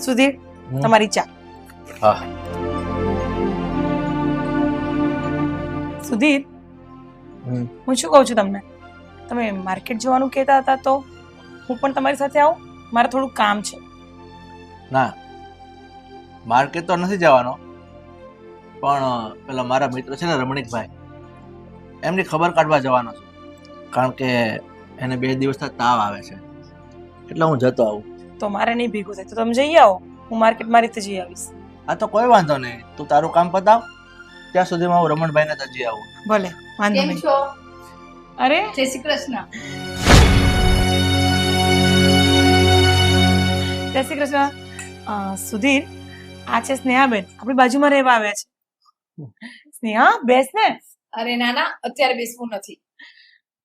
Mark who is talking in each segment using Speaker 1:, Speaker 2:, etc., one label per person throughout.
Speaker 1: સુધીર, તમારી ચા.
Speaker 2: હા.
Speaker 1: સુધીર, હું શું કહું છું તમને, તમે માર્કેટ જવાનું કહેતા હતા તો હું પણ તમારી સાથે આવું? મારે થોડું કામ છે.
Speaker 2: ના, માર્કેટ તો નથી જવાનો, પણ પેલા મારા મિત્ર છે ને રમણીકભાઈ, એમની ખબર કાઢવા જવાનો છું. કારણ કે એને 2 દિવસથી તાવ આવે છે, એટલે હું જતો આવું.
Speaker 1: તો મારે નહીં ભેગું થાય તો તમે જઈ આવો, હું માર્કેટ મારી રીતે જઈ આવીશ.
Speaker 2: હા તો કોઈ વાંધો નહીં, તું તારું કામ પતાવ, ત્યાં સુધીમાં હું રમણભાઈને ત્યાં જઈ આવું.
Speaker 1: ભલે, વાંધો
Speaker 3: કેમ
Speaker 1: નહીં.
Speaker 3: છો?
Speaker 1: અરે
Speaker 3: જય શ્રી કૃષ્ણ.
Speaker 1: જય શ્રી કૃષ્ણ. સુધીર, આ છે સ્નેહાબેન, આપણી બાજુમાં રહેવા આવ્યા છે. સ્નેહા, બેસ ને.
Speaker 3: અરે ના ના, અત્યારે બેસવું નથી.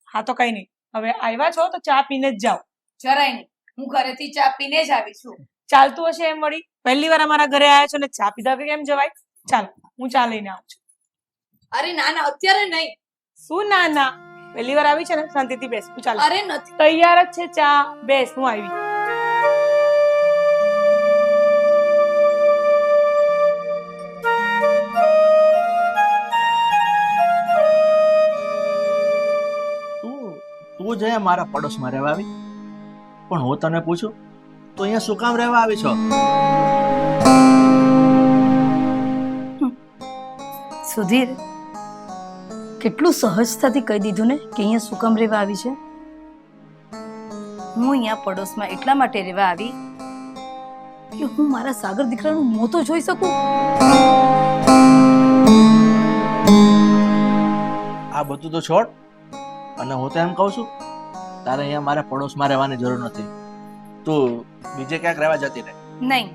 Speaker 1: હા તો કઈ નહીં, હવે આવ્યા છો તો ચા પીને જ જાઓ.
Speaker 3: જરાય નહીં, હું ઘરેથી ચા પીને જ આવી છું.
Speaker 1: ચાલતું હશે એમ વળી, પહેલી વાર અમારા ઘરે આવ્યા છો ને ચા પીધા વગર કેમ જવાય? ચાલ, હું ચા લઈને આવું છું.
Speaker 3: અરે ના ના, અત્યારે નહીં.
Speaker 1: શું ના ના, પહેલી વાર આવી છે ને, શાંતિથી બેસ. હું ચાલ,
Speaker 3: અરે નથી.
Speaker 1: તૈયાર જ છે ચા, બેસ, હું આવી.
Speaker 2: તું જ અહીંયા મારા પડોશમાં રહેવા આવી, પણ હું તને પૂછું, તું અહીંયા શું કામ રહેવા આવી છો?
Speaker 3: સુધીર, કેટલું સહજતાથી કહી દીધું ને કે અહીંયા શું કામ રહેવા આવી છે. હું અહીંયા પડોશમાં એટલા માટે રહેવા આવી કે હું મારા સાગર દીકરાનું મોં તો જોઈ શકું.
Speaker 2: આ બધું તો છોડ, અને હું તો એમ કહું છું, તારે અહીંયા મારા પડોશમાં રહેવાની જરૂર નથી. તું બીજે ક્યાંક રહેવા જતી રહે.
Speaker 3: નહીં,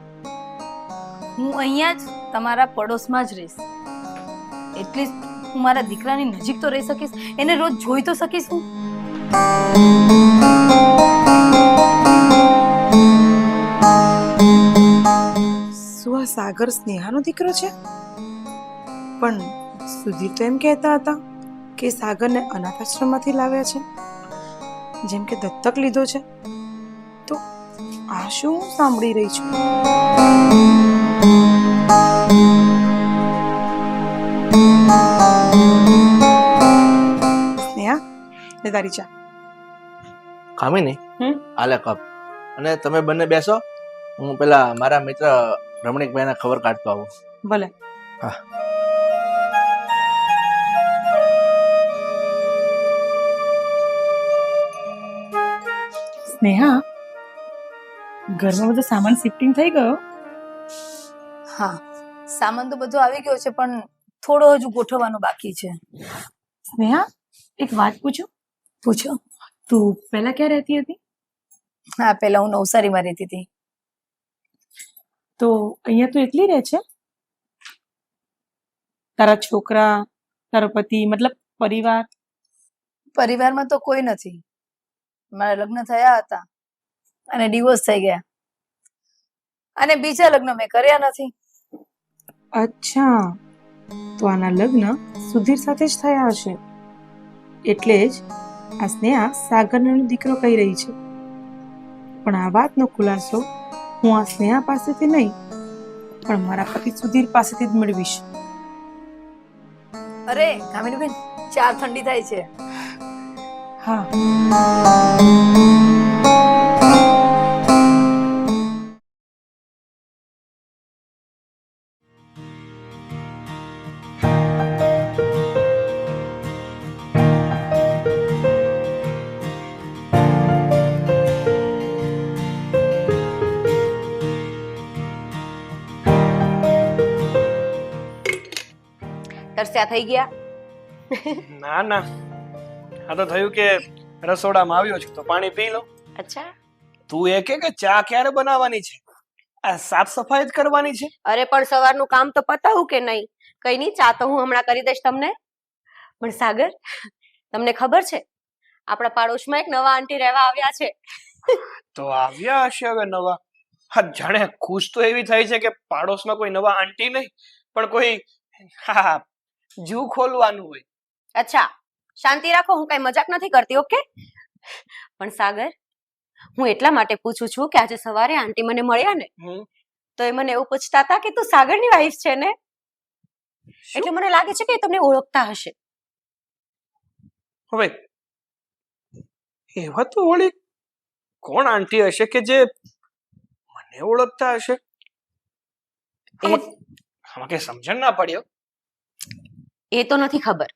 Speaker 3: હું અહીંયા જ તમારા પડોશમાં જ રહીશ. એટલીસ્ટ હું મારા દીકરાની નજીક તો રહી શકીશ, એને રોજ જોઈ તો શકીશ હું.
Speaker 1: શું આ સાગર સ્નેહાનો દીકરો છે? પણ સુધીર તો એમ કહેતા હતા કે સાગરને અનાથ આશ્રમમાંથી લાવ્યા છે, જેમ કે દત્તક લીધો છે. તો આ શું હું સાંભળી રહી છું? સ્નેહા, લે તારી ચા.
Speaker 2: કામિની,
Speaker 1: હમ?
Speaker 2: આલે કપ. અને તમે બંને બેસો, હું પેલા મારા મિત્ર રમણીકભાઈને ખબર કાઢતો આવું.
Speaker 1: ભલે.
Speaker 2: હા.
Speaker 1: સ્નેહા, ઘરમાં બધો સામાન શિફ્ટિંગ થઈ ગયો?
Speaker 3: હા, સામાન તો બધો આવી ગયો છે, પણ થોડો હજુ ગોઠવવાનો બાકી છે.
Speaker 1: સ્નેહા, એક વાત પૂછું?
Speaker 3: પૂછો.
Speaker 1: તું પહેલા ક્યાં રહેતી હતી?
Speaker 3: હા, પહેલા હું નવસારીમાં રહેતી હતી.
Speaker 1: તો અહીંયા તું એકલી રહે છે? તારા છોકરા, તારો પતિ, મતલબ પરિવાર?
Speaker 3: પરિવારમાં તો કોઈ નથી. મારા લગ્ન થયા હતા અને ડિવોર્સ થઈ ગયા, અને બીજા લગ્ન મેં કર્યા નથી.
Speaker 1: અચ્છા, તો આના લગ્ન સુધીર સાથે જ થયા હશે, એટલે જ આ સ્નેહા સાગરનો દીકરો કહી રહી છે. પણ આ વાતનો ખુલાસો હું આ સ્નેહા પાસેથી નહીં, પણ મારા પતિ સુધીર પાસેથી જ મેળવીશ.
Speaker 3: અરે કામિનીબેન, ચા ઠંડી થાય છે.
Speaker 1: હા.
Speaker 4: તરસ્યા થઈ ગયા?
Speaker 5: ના ના, આ તો થયું કે રસોડામાં આવ્યો છું તો પાણી પી લો.
Speaker 4: અચ્છા,
Speaker 5: તું એ કે ચા ક્યારે બનાવવાની છે? આ સાફ સફાઈ જ કરવાની છે?
Speaker 4: અરે પણ સવારનું કામ તો પતાવું કે નહીં? કઈ નહીં, ચા તો હું હમણાં કરી દઈશ તમને. પણ સાગર, તમને ખબર છે આપણા પાડોશમાં એક નવા આંટી રહેવા આવ્યા છે?
Speaker 5: તો આવ્યા હશે હવે નવા. હા, જાણે ખુશ તો એવી થઈ છે કે પાડોશમાં કોઈ નવા આંટી નહીં, પણ કોઈ હા જૂ ખોલવાનું હોય.
Speaker 4: અચ્છા, શાંતિ રાખો, હું કઈ મજાક નથી કરતી, ઓકે? પણ સાગર, હું એટલા માટે પૂછું છું કે આજે સવારે આંટી મને મળ્યા ને, તો એ મને એવું પૂછતા હતા કે તું સાગરની વાઈફ છે ને, એટલે મને લાગે છે કે એ તમને ઓળખતા હશે.
Speaker 5: હવે એવા તો વળી કોણ આંટી હશે કે જે મને ઓળખતા હશે? આમાં કઈ સમજણ ના પડ્યો.
Speaker 4: એ તો નથી ખબર,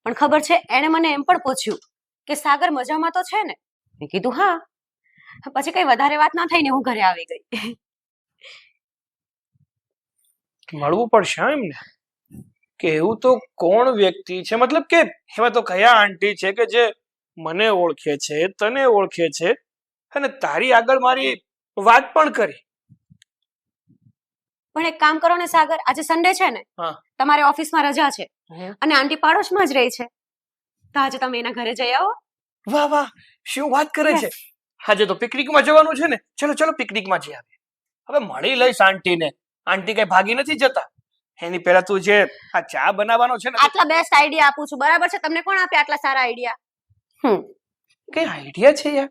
Speaker 4: પણ ખબર છે એણે મને એમ પણ પૂછ્યું કે સાગર મજામાં તો છે ને. મેં કીધું હા. પછી કઈ વધારે વાત ના થઈને હું ઘરે આવી ગઈ.
Speaker 5: મળવું પડશે હા એમને. કે એવું તો કોણ વ્યક્તિ છે, મતલબ કે એવા તો કયા આંટી છે કે જે મને ઓળખે છે, તને ઓળખે છે અને તારી આગળ મારી વાત પણ કરી.
Speaker 4: પણ એક કામ કરો ને સાગર, આજે સન્ડે છે ને,
Speaker 5: હા.
Speaker 4: તમારે ઓફિસમાં રજા છે અને આંટી પાડોશમાં જ રહી છે, તો આજે તમે એના ઘરે જઈ આવો.
Speaker 5: વાહ વાહ, શું વાત કરે છે! આજે તો પિકનિકમાં જવાનું છે ને, ચલો ચલો પિકનિકમાં જઈ આવીએ. હવે મળી લઈશ આંટીને. આંટી કઈ ભાગી નથી જતા. એની પહેલા તું જે આ ચા બનાવવાનો છે ને,
Speaker 4: આટલા બેસ્ટ આઈડિયા આપું છું, બરાબર છે? તમને કોણ આપે આટલા સારા આઈડિયા?
Speaker 5: કઈ આઈડિયા છે યાર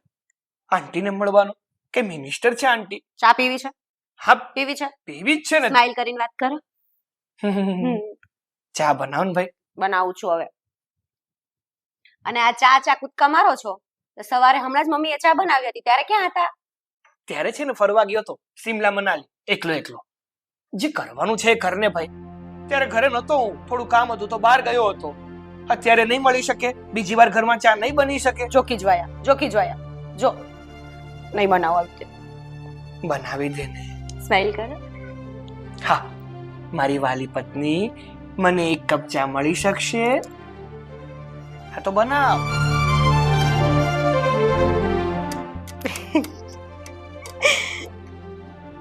Speaker 5: આંટીને મળવાનો? કે મિનિસ્ટર છે આંટી?
Speaker 4: ચા પીવી છે?
Speaker 5: હા
Speaker 4: પીવી છે?
Speaker 5: પીવી જ છે ને.
Speaker 4: સ્માઈલ કરીને વાત કરો.
Speaker 5: ચા બનાવ ને ભાઈ.
Speaker 4: બનાવું છું હવે. અને આ ચા ચા કૂદકા મારો છો, તો સવારે હમણાં જ મમ્મીએ ચા બનાવી હતી, ત્યારે ક્યાં હતા?
Speaker 5: ત્યારે છે ને ફરવા ગયો તો સિમલા મનાલી એકલો એકલો. જે કરવાનું છે એ કરને ભાઈ. ત્યારે ઘરે નતો હું, થોડું કામ હતું તો બહાર ગયો હતો. અત્યારે નહીં મળી શકે, બીજી વાર ઘરમાં ચા નહીં બની શકે.
Speaker 4: જોકી જોયા જો નહીં બનાવો આવી
Speaker 5: બનાવી દે ને.
Speaker 4: સ્માઈલ કરો.
Speaker 5: હા, મારી વાલી પત્ની, મને એક કપ ચા મળી શકશે? હા તો બનાવ.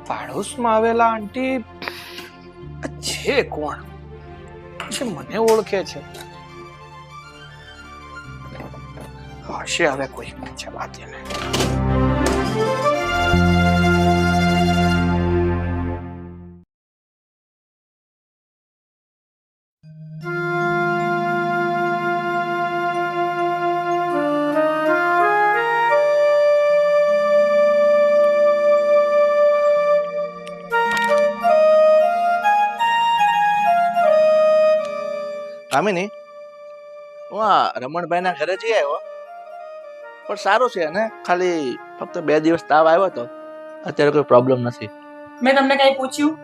Speaker 5: પાડોશમાં આવેલા આંટી છે કોણ જે મને ઓળખે છે? હશે હવે કોઈ. જવા દે ને.
Speaker 2: કામિની, હું આ રમણભાઈના ઘરે જઈ આવ્યો, પણ સારું છે ને, ખાલી ફક્ત 2 દિવસ તાવ આવ્યો હતો, અત્યારે કોઈ પ્રોબ્લેમ નથી.
Speaker 1: મેં તમને કઈ પૂછ્યું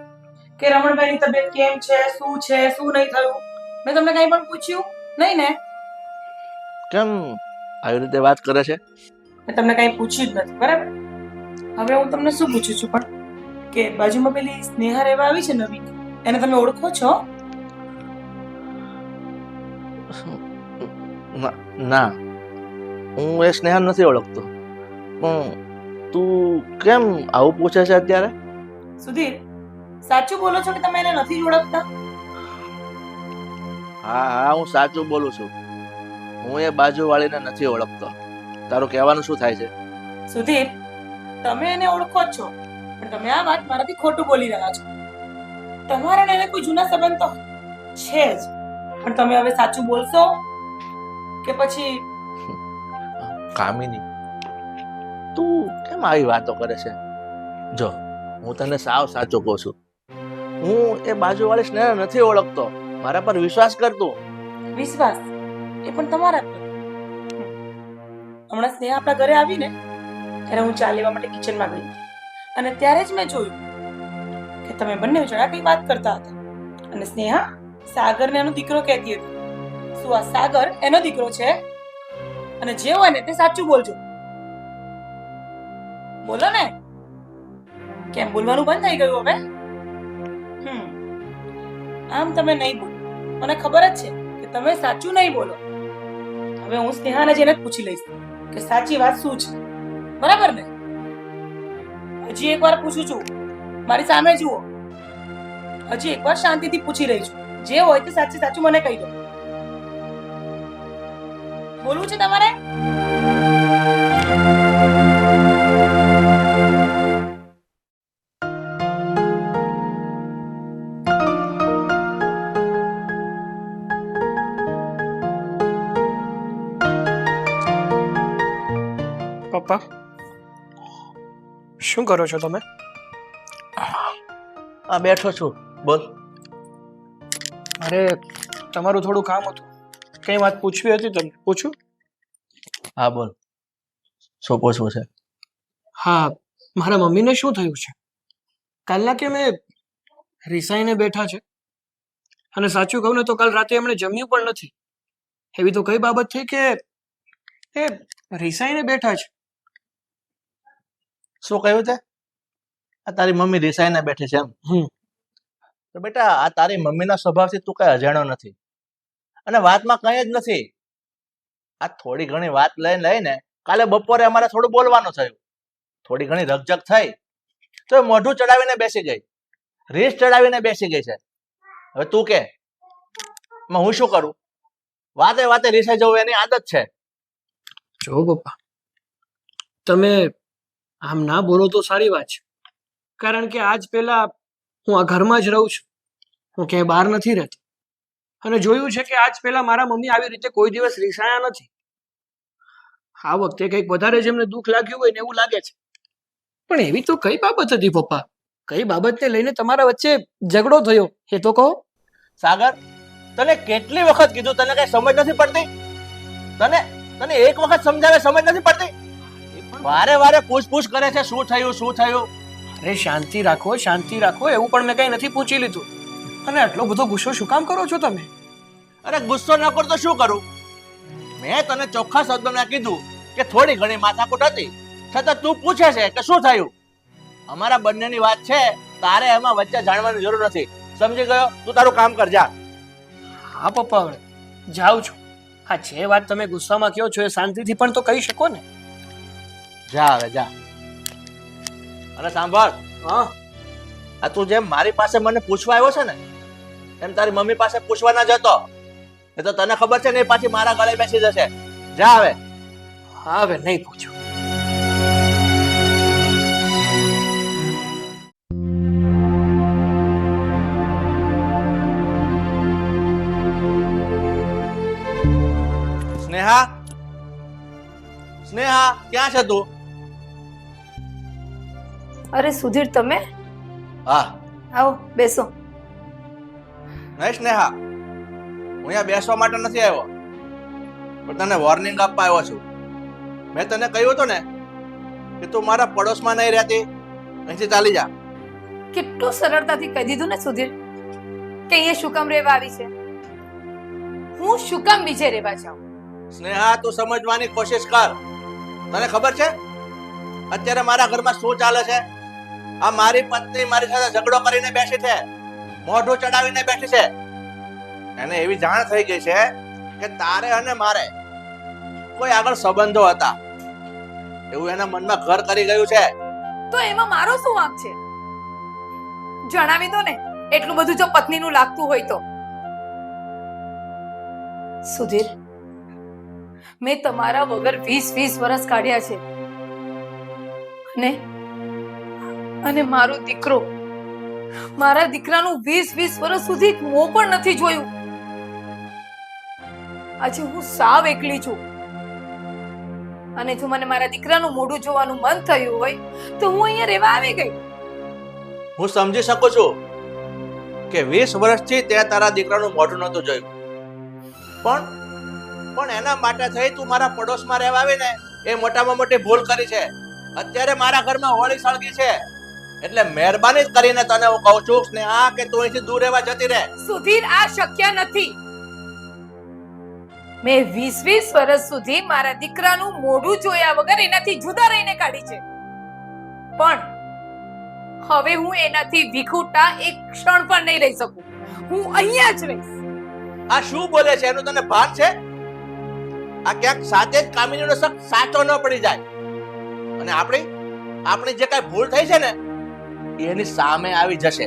Speaker 1: કે રમણભાઈની તબિયત કેમ છે, શું નહીં થયું? મેં તમને કઈ પણ પૂછ્યું નહીં ને?
Speaker 2: કેમ આવી રીતે વાત કરે છે?
Speaker 1: મેં તમને કઈ પૂછ્યું જ નથી, બરાબર? હવે હું તમને શું પૂછું છું પણ, કે બાજુમાં પેલી સ્નેહા રહેવા આવી છે નવી, એને તમે ઓળખો છો?
Speaker 2: ના, હું એ સ્નેહા નથી ઓળખતો. પણ તું કેમ આવું પૂછે છે અત્યારે?
Speaker 1: સુધીર, સાચું બોલો છો કે તમે એને નથી જ ઓળખતા?
Speaker 2: હા, હું સાચું બોલું છું. હું એ બાજુવાળીને નથી ઓળખતો. તારું કહેવાનું શું થાય છે?
Speaker 1: સુધીર, તમે એને ઓળખો જ છો, પણ તમે આ વાત મારાથી ખોટું બોલી રહ્યા છો. તમારા અને એને કોઈ જૂના સંબંધ તો છે જ, પણ તમે હવે સાચું બોલશો કે પછી?
Speaker 2: કામિની, તું કેમ આવી વાતો કરે છે? જો, હું તને સાવ સાચું કહું છું. હું એ બાજુવાળી સ્નેહા નથી ઓળખતો. મારા પર વિશ્વાસ કર તું.
Speaker 1: વિશ્વાસ એ પણ તમારા પર. હમણાં સ્નેહા આપણા ઘરે આવી ને, ત્યારે હું ચા લેવા માટે કિચનમાં ગઈ અને ત્યારે જ મેં જોયું કે તમે બંને જણા કઈ વાત કરતા હતા અને સ્નેહા સાગરને એનો દીકરો કહેતી હતી. શું આ સાગર એનો દીકરો છે? અને જે હોય ને તે સાચું બોલજો. બોલો ને. કેમ બોલવાનું બંધ થઈ ગયું હવે? આમ તમે નહીં બોલો, મને ખબર જ છે કે તમે સાચું નહીં બોલો. હવે હું સ્નેહાને જઈને જ પૂછી લઈશ કે સાચી વાત શું છે, બરાબર ને? હજી એકવાર પૂછું છું, મારી સામે જુઓ. હજી એકવાર શાંતિથી પૂછી રહી છું, જે હોય તે સાચું મને કહી દો. બોલવું છે તમારે?
Speaker 5: પપ્પા, શું કરો છો તમે?
Speaker 2: આ બેઠો છું, બોલ.
Speaker 5: અરે તમારું થોડું કામ હતું, કઈ વાત પૂછવી હતી તમને, પૂછું?
Speaker 2: હા બોલ, શું પૂછવું છે?
Speaker 5: હા, મારા મમ્મીને શું થયું છે? કાલના કે મેં રિસાઈને બેઠા છે, અને સાચું કહું ને તો કાલ રાતે એમણે જમ્યું પણ નથી. એવી તો કઈ બાબત થઈ કે એ રિસાઈને બેઠા છે?
Speaker 2: શું કહ્યું તે? આ તારી મમ્મી રિસાઈને બેઠી છે એમ?
Speaker 5: હમ.
Speaker 2: તો બેટા, આ તારી મમ્મીના સ્વભાવથી તું કઈ અજાણ્યો નથી, અને વાતમાં કઈ જ નથી. આ થોડી ઘણી વાત લઈને કાલે બપોરે અમારે થોડું બોલવાનું થયું, થોડી ઘણી રકઝક થઈ તો એ મોઢું ચડાવીને બેસી ગઈ, રીસ ચડાવીને બેસી ગઈ છે. હવે તું કે હું શું કરું? વાતે વાતે રીસાઈ જવું એની આદત છે.
Speaker 5: જો પપ્પા, તમે આમ ના બોલો તો સારી વાત છે, કારણ કે આજ પહેલા હું આ ઘરમાં જ રહું છું, હું ક્યાંય બહાર નથી રહેતો, અને જોયું છે કે આજ પહેલા મારા મમ્મી આવી રીતે કોઈ દિવસ રીસાયા નથી. આ વખતે કંઈક વધારે જ એમને દુઃખ લાગ્યું હોય ને એવું લાગે છે. પણ એવી તો કઈ બાબત હતી પપ્પા? કઈ બાબતને લઈને તમારા વચ્ચે ઝઘડો થયો એ તો કહો.
Speaker 2: સાગર, તને કેટલી વખત કીધું, તને કઈ સમજ નથી પડતી? તને તને એક વખત સમજાવે સમજ નથી પડતી? વારે વારે પૂછપૂછ કરે છે, શું થયું શું થયું?
Speaker 5: અરે શાંતિ રાખો, શાંતિ રાખો, એવું પણ મેં કઈ નથી પૂછી લીધું. અને આટલો બધો ગુસ્સો શું કામ કરો છો તમે?
Speaker 2: અરે ગુસ્સો ન કર તો શું કરું? મેં તને ચોખ્ખા શબ્દોમાં કીધું કે થોડી ઘણી માથાકૂટ હતી, છતાં તું પૂછે છે કે શું થયું? અમારા બંનેની વાત છે, તારે એમાં વચ્ચે જાણવાની જરૂર નથી. સમજી ગયો? તું તારું કામ કર, જા.
Speaker 5: હા પપ્પા, હવે જાઉં છું. હા, જે વાત તમે ગુસ્સામાં કહો છો એ શાંતિથી પણ તો કહી શકો ને.
Speaker 2: જા હવે જા. અને સાંભળ,
Speaker 5: હા,
Speaker 2: આ તું જેમ મારી પાસે મને પૂછવા આવ્યો છે ને, એમ તારી મમ્મી પાસે પૂછવા ના જતો. એ તો તને ખબર છે ને, એ પાછી મારા ગળે બેસી જશે. જા હવે.
Speaker 5: હા, હવે નહીં પૂછો.
Speaker 2: સ્નેહા, સ્નેહા, ક્યાં છે તું?
Speaker 3: અરે સુધીર, તમે
Speaker 2: હા.
Speaker 3: આવો, બેસો.
Speaker 2: નહીં સ્નેહા, હું અહીંયા બેસવા માટે નથી આવ્યો, પણ તને વોર્નિંગ આપવા આવ્યો છું. મેં તને કહ્યું હતું ને કે તું મારા પડોશમાં નહીં રહેતી, અહીંથી ચાલી જા.
Speaker 3: કેટલું સરળતાથી કહી દીધું ને સુધીર કે અહીંયા શું કામ રહેવા આવી છે. હું શું કામ બીજે રહેવા જાઉં?
Speaker 2: સ્નેહા, તું સમજવાની કોશિશ કર. તને ખબર છે અત્યારે મારા ઘરમાં શું ચાલે છે? આ મારી પત્ની મારી સાથે ઝઘડો કરીને બેઠી છે, મોઢું ચડાવીને બેઠી છે. એને એવી જાણ થઈ ગઈ છે કે તારે અને મારે કોઈ આગળ સંબંધો હતા, એવું એના મનમાં ઘર કરી ગયું છે.
Speaker 3: તો એમાં મારો શું વાંક છે? જણાવી દો ને, એટલું બધું જો પત્નીનું લાગતું હોય તો. સુધીર, મેં તમારા વગર 20 વર્ષ કાઢ્યા છે, અને મારો દીકરો, મારા દીકરાનું 20 વર્ષ સુધી એક મોં પણ નથી જોયું. આજે હું સાવ એકલી છું, અને જો મને મારા દીકરાનું મોઢું જોવાનું મન થયું હોય તો હું અહીંયા રહેવા આવી ગઈ.
Speaker 2: હું સમજી શકું છું કે 20 વર્ષથી તે તારા દીકરાનું મોઢું નહોતું જોયું, પણ એના માટે થઈ તું મારા પડોશમાં રહેવા આવીને એ મોટામાં મોટી ભૂલ કરી છે. અત્યારે મારા ઘરમાં હોળી સળગી છે, એટલે મહેરબાની કરીને તને હું કહું છું સ્નેહા કે તું અહીંથી દૂર રહેવા જતી રહે.
Speaker 3: સુધીર, આ શક્ય નથી. મેં 20 વર્ષ સુધી મારા દીકરાનું મોઢું જોયા વગર એનાથી જુદા રહીને કાઢી છે, પણ હવે હું એનાથી વિખૂટા એક ક્ષણ પણ નહીં રહી શકું. હું અહીંયા જ રહીશ.
Speaker 2: આ શું બોલે છે એનું તને ભાન છે? આ ક્યાંક સાચે જ કામિનીનો શક સાચો ન પડી જાય, અને આપણી જે કાંઈ ભૂલ થઈ છે ને એની સામે આવી જશે.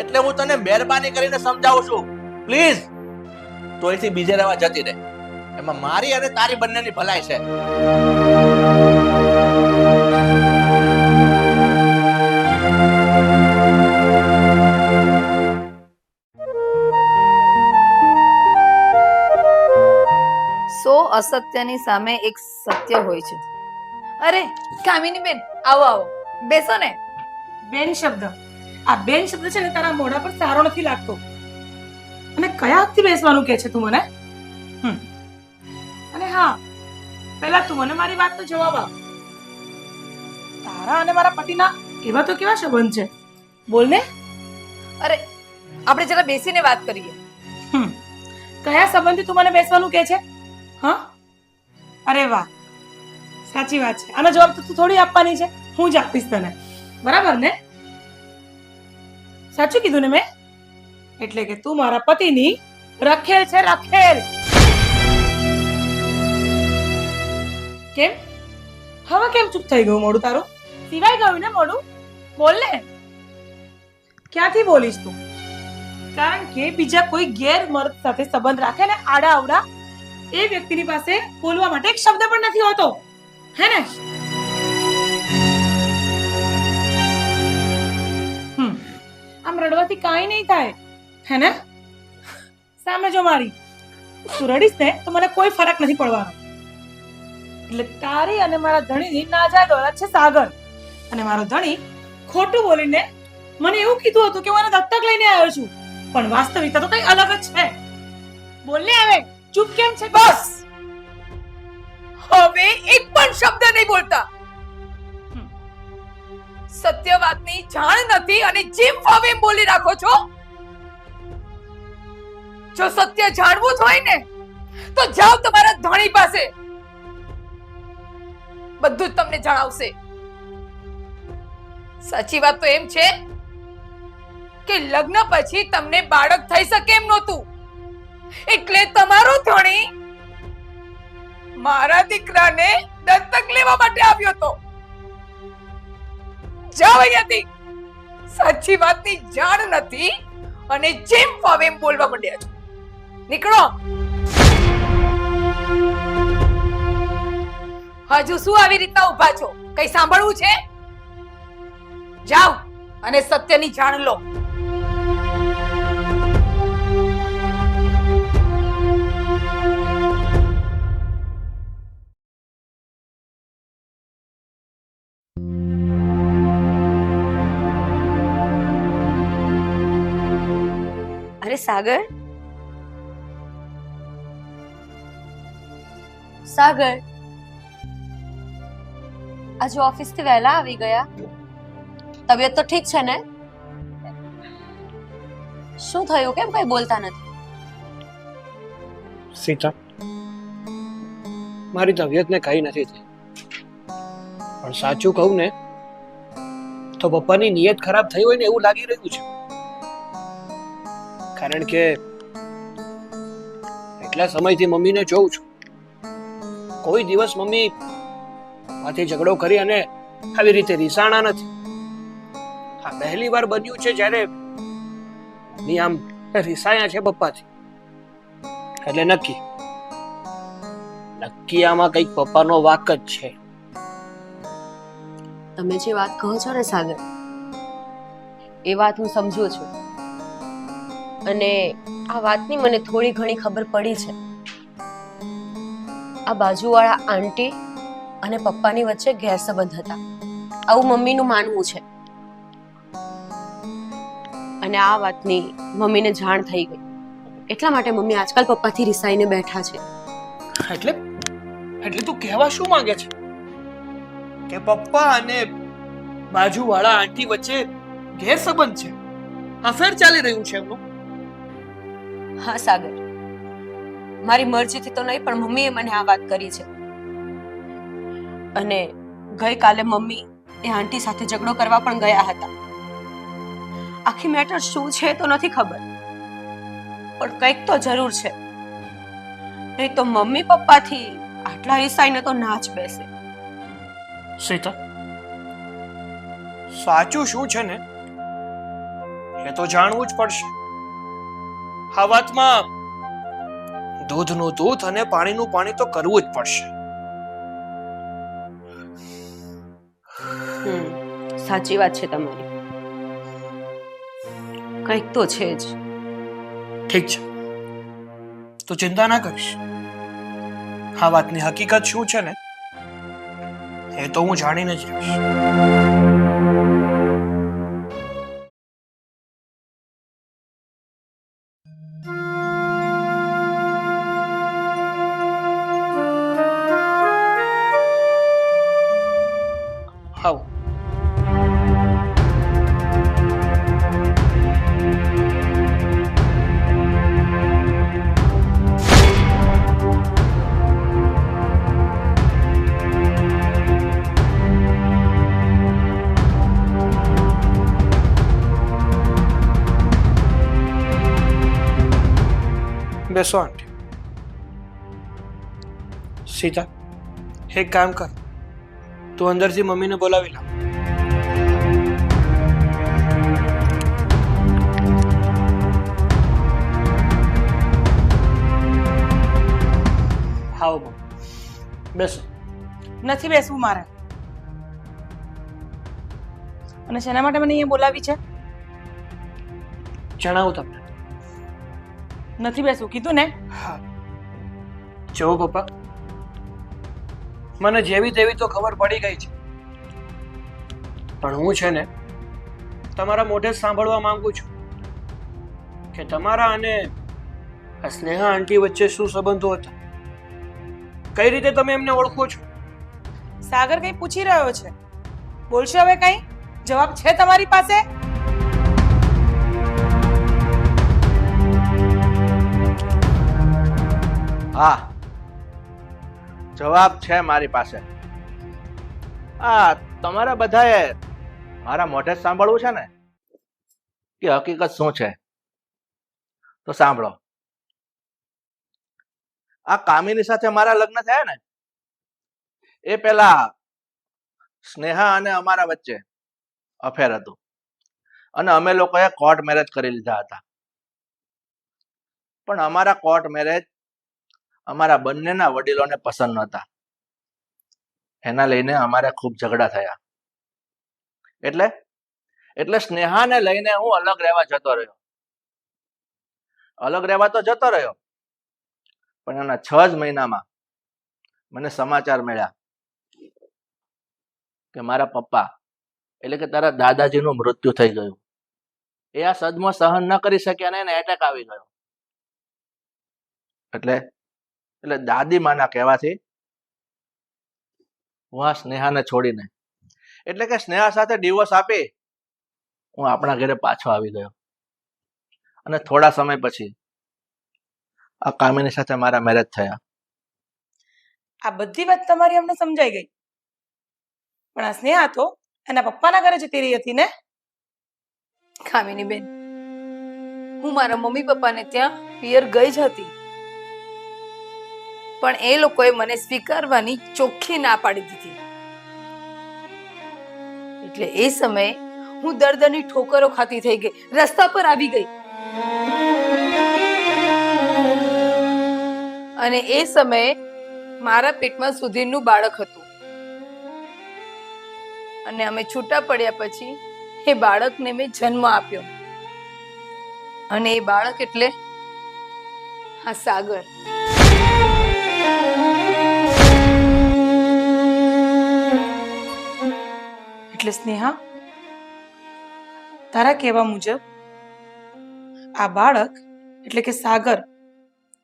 Speaker 2: એટલે હું તને મહેરબાની કરીને સમજાવું છું, પ્લીઝ તો અહીંથી બીજે રહેવા જતી રહે. એમાં મારી અને તારી બંનેની ભલાઈ છે.
Speaker 3: અસત્યની સામે એક સત્ય હોય છે. અરે કામિની બેન, આવો આવો, બેસો ને.
Speaker 1: બેન શબ્દ આ બેન શબ્દ છે ને તારા મોઢા પર સારો નથી લાગતો. અને કયા હકથી બેસવાનું કે છે તું મને? અને હા, પહેલા તું મને મારી વાતનો જવાબ આપ. તારા અને મારા પતિના એવા તો કેવા સંબંધ છે? બોલ ને.
Speaker 3: અરે આપણે જરા બેસીને વાત કરીએ.
Speaker 1: કયા સંબંધથી તું મને બેસવાનું કે છે? હા, અરે વાહ, સાચી વાત છે. આનો જવાબ તો તું થોડી આપવાની છે, હું જ આપીશ તને. બરાબર ને? સાચું કીધું ને મેં? એટલે કે તું મારા પતિની રખેલ છે, રખેલ. કેમ હવે કેમ ચૂપ થઈ ગયું મોઢું તારું? સિવાય ગયું ને મોઢું? બોલ ને. ક્યાંથી બોલીશ તું? કારણ કે બીજા કોઈ ગેરમર્દ સાથે સંબંધ રાખે ને આડા અવડા, એ વ્યક્તિની પાસે બોલવા માટે એક શબ્દ પણ નથી હોતો, હે ને? આમ રડવાથી કાંઈ નહીં થાય, હે ને? સામે જો મારી, તું રડીશ ને તો મને કોઈ ફરક નથી પડવાનો. એટલે તારી અને મારા ધણીની નાજાયદ ઓલાદ છે સાગર, અને મારો ધણી ખોટું બોલીને મને એવું કીધું હતું કે હું એને દત્તક લઈને આવ્યો છું, પણ વાસ્તવિકતા તો કઈ અલગ જ છે. બોલને હવે, ચૂપ કેમ છે?
Speaker 3: બસ, હવે એક પણ શબ્દ નહીં બોલતા. સત્ય વાતની જાણ નથી અને જેમ ફાવે એમ બોલી રાખો છો. જો સત્ય જાણવું જ હોય ને તો જાઓ તમારા ધણી પાસે, બધું જ તમને જણાવશે. સાચી વાત તો એમ છે કે લગ્ન પછી તમને બાળક થઈ શકે એમ નહોતું, એટલે તમારો ધણી મારા દીકરાને દત્તક લેવા માટે આવ્યો હતો. જાઓ અહીંયાથી. સાચી વાતની જાણ નથી અને જેમ ફાવે એમ બોલવા માંડ્યા છો. નીકળો. હજુ શું આવી રીતના ઊભા છો? કઈ સાંભળવું છે? જાઓ અને સત્યની જાણ લો.
Speaker 4: અરે સાગર, સાગર, આજે ઓફિસ થી વહેલા આવી ગયા? તબિયત તો ઠીક છે ને? શું થયું? કેમ કઈ બોલતા નથી?
Speaker 5: સીતા, મારી તબિયતને કઈ નથી થઈ, પણ સાચું કહું ને તો પપ્પાની નિયત ખરાબ થઈ હોય ને એવું લાગી રહ્યું છે. કારણ કે એટલા સમયથી મમ્મીને જોઉં છું, કોઈ દિવસ મમ્મી માંથી ઝઘડો કરી અને આવી રીતે રીસાણા નથી. આ પહેલી વાર બન્યું છે જ્યારે મમ્મી આમ રીસાયા છે પપ્પાથી. એટલે નક્કી આમાં કઈક પપ્પાનો વાક જ છે.
Speaker 4: તમે જે વાત કહો છો ને સાગર, એ વાત હું સમજુ છું, અને આ વાતની મને થોડી ઘણી ખબર પડી છે. આ બાજુવાળા આંટી અને પપ્પાની વચ્ચે ગેરસંબંધ હતા, આવું મમ્મીનું માનવું છે. અને આ વાતની મમ્મીને જાણ થઈ ગઈ, એટલા માટે મમ્મી આજકાલ પપ્પાથી રિસાઈને બેઠા છે.
Speaker 5: એટલે તું કહેવા શું માંગે છે? કે પપ્પા અને બાજુવાળા આંટી વચ્ચે ગેરસંબંધ છે, અફેર ચાલી રહ્યું છે એમનું?
Speaker 4: હા સાગર, મારી મરજીથી તો નહીં, પણ મમ્મીએ મને આ વાત કરી છે. અને ગઈકાલે મમ્મી એ આંટી સાથે ઝઘડો કરવા પણ ગયા હતા. આખી મેટર શું છે તો નથી ખબર, પણ કંઈક તો જરૂર છે. નહીં તો મમ્મી પપ્પાથી આટલા રિસાઈને તો ના જ બેસે.
Speaker 5: સીતા, સાચું શું છે ને એ તો જાણવું જ પડશે. આ વાતમાં દૂધનું દૂધ અને પાણીનું પાણી તો કરવું જ પડશે.
Speaker 4: સાચી વાત છે તમારી, કંઈક તો છે જ.
Speaker 5: ઠીક છે, તો ચિંતા ના કરીશ. આ વાતની હકીકત શું છે ને એ તો હું જાણીને જ રહીશ. બેસો આંટી. સીતા, એક કામ કર, તું અંદરથી મમ્મીને બોલાવી લા. આવો મમ્મી, બેસો.
Speaker 1: નથી બેસવું મારે. અને શેના માટે મને અહીંયા બોલાવી છે?
Speaker 5: જણાવું તમને.
Speaker 1: નથી બેસવું કીધું ને.
Speaker 5: હા, જો પપ્પા, મને જેવી તેવી તો ખબર પડી ગઈ છે, પણ હું છે ને તમારા મોઢે જ સાંભળવા માંગુ છું કે તમારા અને આ સ્નેહા આંટી વચ્ચે શું સંબંધો હતા, કઈ રીતે તમે એમને ઓળખો છો?
Speaker 1: સાગર કઈ પૂછી રહ્યો છે, બોલશો હવે કઈ? જવાબ છે તમારી પાસે?
Speaker 2: હા, જવાબ છે મારી પાસે. આ તમારા બધાએ મારા મોઢે જ સાંભળવું છે ને કે હકીકત શું છે? તો સાંભળો. આ કામિની સાથે મારા લગ્ન થયા ને એ પેલા સ્નેહા અને અમારા વચ્ચે અફેર હતું અને અમે લોકોએ કોર્ટ મેરેજ કરી લીધા હતા. પણ અમારા કોર્ટ મેરેજ અમારા બંનેના વડીલોને પસંદ નહોતા. એના લઈને અમારે ખૂબ ઝઘડા થયા. એટલે સ્નેહાને લઈને હું અલગ રહેવા જતો રહ્યો. અલગ રહેવા તો જતો રહ્યો, પણ એના 6 જ મહિનામાં મને સમાચાર મળ્યા કે મારા પપ્પા એટલે કે તારા દાદાજીનું મૃત્યુ થઈ ગયું. એ આ સદમો સહન ન કરી શક્યા ને એને એટેક આવી ગયો. એટલે દાદી માના કહેવાથી હું આ સ્નેહાને છોડીને એટલે કે સ્નેહા સાથે ડિવોર્સ આપી હું આપણા ઘરે પાછો આવી ગયો. અને થોડા સમય પછી આ કામિની સાથે મારા મેરેજ થયા.
Speaker 1: આ બધી વાત તમારી અમને સમજાઈ ગઈ, પણ આ સ્નેહા તો એના પપ્પાના ઘરે જતી રહી હતી ને?
Speaker 3: કામિની બેન, હું મારા મમ્મી પપ્પાને ત્યાં પિયર ગઈ જ હતી, પણ એ લોકોએ મને સ્વીકારવાની ચોખ્ખી ના પાડી દીધી. એટલે એ સમયે હું દર્દની ઠોકરો ખાતી થઈ ગઈ, રસ્તા પર આવી ગઈ. અને એ સમયે મારા પેટમાં સુધીરનું બાળક હતું અને અમે છૂટા પડ્યા પછી એ બાળકને મેં જન્મ આપ્યો. અને એ બાળક એટલે આ સાગર.
Speaker 1: એટલે સ્નેહા, તારા કહેવા મુજબ આ બાળક એટલે કે સાગર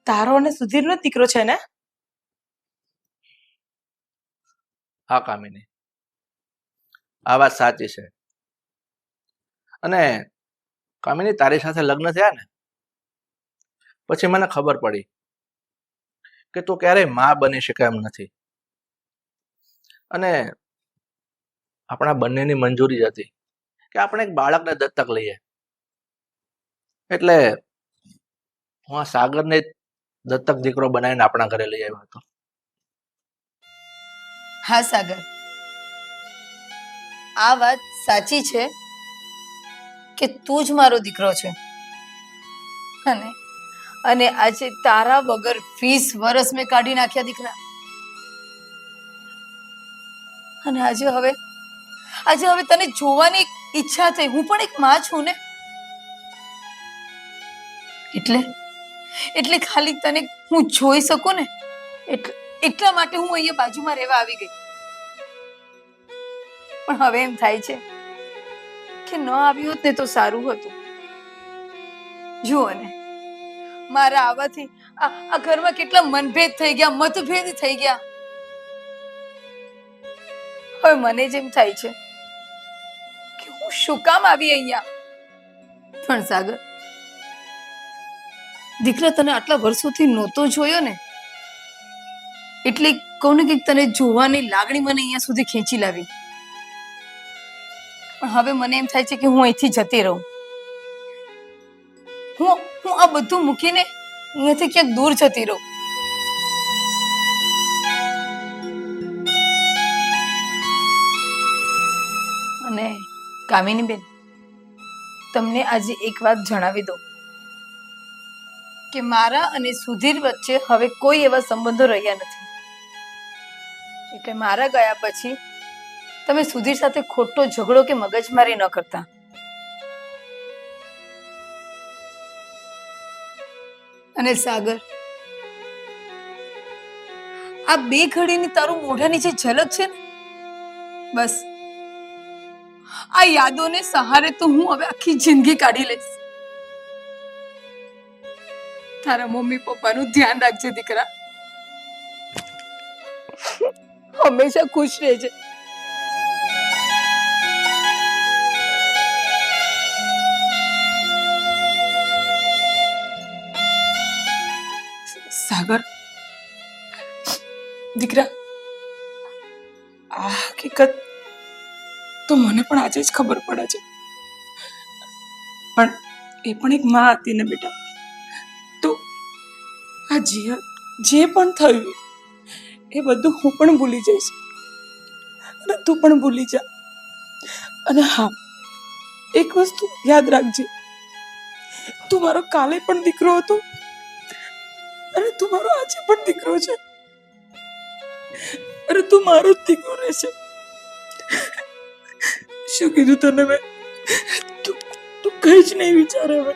Speaker 1: તારો અને સુધીરનો દીકરો છે ને?
Speaker 2: હા કામિની, આ વાત સાચી છે. અને કામિની, તારી સાથે લગ્ન થયા ને પછી મને ખબર પડી કે તું ક્યારેય માં બની શકે એમ નથી. અને આપણા બંનેની મંજૂરી જ હતી કે આપણે એક બાળકને દત્તક લઈએ. એટલે હું આ સાગરને દત્તક દીકરો બનાવીને આપણા ઘરે લઈ આવ્યો હતો.
Speaker 3: હા સાગર, આ વાત સાચી છે કે તું જ મારો દીકરો છે. અને આજે તારા વગર 20 વર્ષ મેં કાઢી નાખ્યા દીકરા. અને આજે હવે તને જોવાની ઈચ્છા થઈ. હું પણ એક માં છું ને, એટલે ખાલી તને હું જોઈ શકું ને એટલા માટે હું અહીંયા બાજુમાં રહેવા આવી ગઈ. પણ હવે એમ થાય છે કે ન આવી હોત ને તો સારું હતું. જુઓ ને, મારા આવવાથી આ ઘરમાં કેટલા મનભેદ થઈ ગયા, મતભેદ થઈ ગયા. હવે મને જેમ થાય છે કે હું શું કામ આવી અહીંયા. પણ સાગર દીકરા, તને આટલા વર્ષોથી નહોતો જોયો ને, એટલે કહું ને કે તને જોવાની લાગણી મને અહીંયા સુધી ખેંચી લાવી. પણ હવે મને એમ થાય છે કે હું અહીંથી જતી રહું. હું આ બધું મૂકીને અહીંયાથી ક્યાંક દૂર જતી રહું. અને કામિની બેન, તમને આજે એક વાત જણાવી દઉં કે મારા અને સુધીર વચ્ચે હવે કોઈ એવા સંબંધો રહ્યા નથી. એટલે મારા ગયા પછી તમે સુધીર સાથે ખોટો ઝઘડો કે મગજમારી ન કરતા. અને સાગર, આ બે ઘડીની તારું મોઢાની જે ઝલક છે ને, બસ આ યાદોને સહારે તો હું હવે આખી જિંદગી કાઢી લઈશ. તારા મમ્મી પપ્પાનું ધ્યાન રાખજે દીકરા. હંમેશા ખુશ રહેજે. સાગર દીકરા, આ હકીકત તો મને પણ આજે જ ખબર પડે છે, પણ એ પણ એક માં હતી ને બેટા. તો આ જે પણ થયું એ બધું હું પણ ભૂલી જઈશ અને તું પણ ભૂલી જા. અને હા, એક વસ્તુ યાદ રાખજે, તું મારો કાલે પણ દીકરો હતો અને તું મારો આજે પણ દીકરો છે. અરે તું મારો જ દીકરો રહેશે. શું કીધું તને મેં? તું કઈ જ નહીં વિચારે હવે.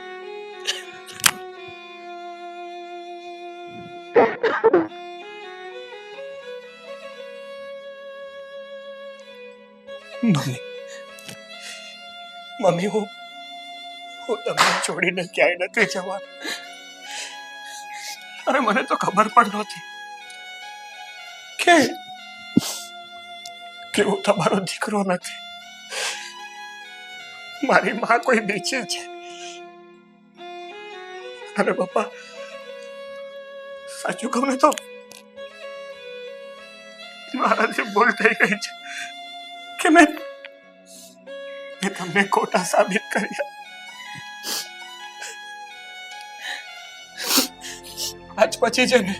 Speaker 5: મમ્મી, હું તમને છોડીને ક્યાંય નથી જવાનું. અરે મને તો ખબર પણ નહોતી કે હું તમારો દીકરો નથી. મારી માં કોઈ બીજી છે. અરે પપ્પા, સાચું કહું ને તો મારાથી ભૂલ થઈ ગઈ છે કે મેં તમને ખોટા સાબિત કર્યા. આજ પછી છે ને,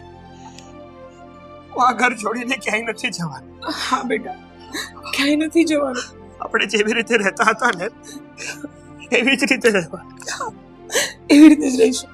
Speaker 5: હું આ ઘર છોડીને ક્યાંય નથી જવાનું.
Speaker 1: હા બેટા, ક્યાંય નથી જવાનું.
Speaker 5: આપણે જેવી રીતે રહેતા હતા ને, એવી જ રીતે રહેવાનું.
Speaker 1: એવી રીતે જ રહીશું.